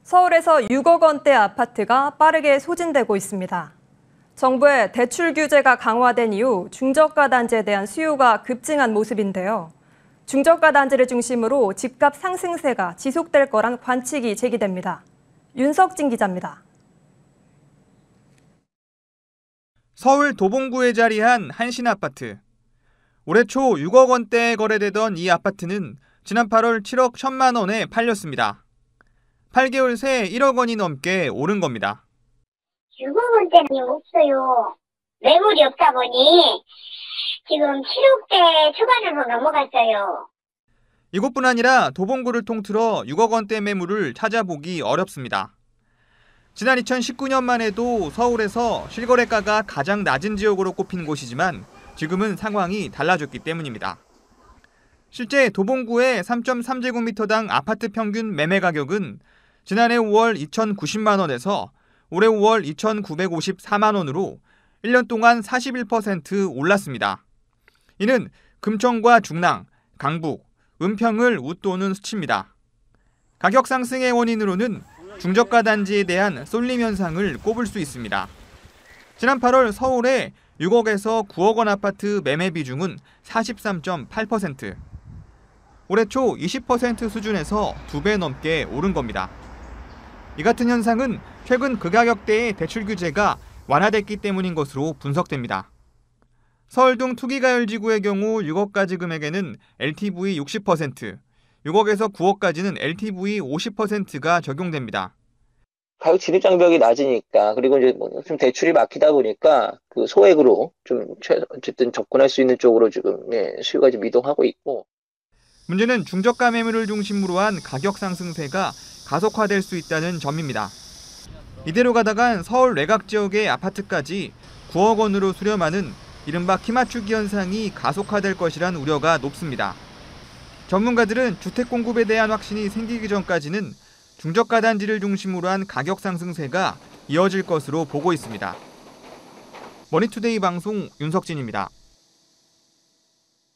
서울에서 6억 원대 아파트가 빠르게 소진되고 있습니다. 정부의 대출 규제가 강화된 이후 중저가 단지에 대한 수요가 급증한 모습인데요. 중저가 단지를 중심으로 집값 상승세가 지속될 거란 관측이 제기됩니다. 윤석진 기자입니다. 서울 도봉구에 자리한 한신아파트. 올해 초 6억 원대에 거래되던 이 아파트는 지난 8월 7억 1천만 원에 팔렸습니다. 8개월 새 1억 원이 넘게 오른 겁니다. 6억 원대는 없어요. 매물이 없다 보니 지금 7억대 초반으로 넘어갔어요. 이곳뿐 아니라 도봉구를 통틀어 6억 원대 매물을 찾아보기 어렵습니다. 지난 2019년만 해도 서울에서 실거래가가 가장 낮은 지역으로 꼽힌 곳이지만 지금은 상황이 달라졌기 때문입니다. 실제 도봉구의 3.3제곱미터당 아파트 평균 매매 가격은 지난해 5월 2,090만 원에서 올해 5월 2,954만 원으로 1년 동안 41% 올랐습니다. 이는 금천과 중랑, 강북, 은평을 웃도는 수치입니다. 가격 상승의 원인으로는 중저가 단지에 대한 쏠림 현상을 꼽을 수 있습니다. 지난 8월 서울의 6억에서 9억 원 아파트 매매 비중은 43.8%. 올해 초 20% 수준에서 2배 넘게 오른 겁니다. 이 같은 현상은 최근 그 가격대의 대출 규제가 완화됐기 때문인 것으로 분석됩니다. 서울 등 투기가열지구의 경우 6억까지 금액에는 LTV 60%, 6억에서 9억까지는 LTV 50%가 적용됩니다. 가격 진입 장벽이 낮으니까, 그리고 이제 좀 대출이 막히다 보니까 그 소액으로 좀 어쨌든 접근할 수 있는 쪽으로 지금 수요가 좀 이동하고 있고. 문제는 중저가 매물을 중심으로 한 가격 상승세가 가속화될 수 있다는 점입니다. 이대로 가다간 서울 외곽 지역의 아파트까지 9억 원으로 수렴하는 이른바 키 맞추기 현상이 가속화될 것이란 우려가 높습니다. 전문가들은 주택 공급에 대한 확신이 생기기 전까지는 중저가 단지를 중심으로 한 가격 상승세가 이어질 것으로 보고 있습니다. 머니투데이 방송 윤석진입니다.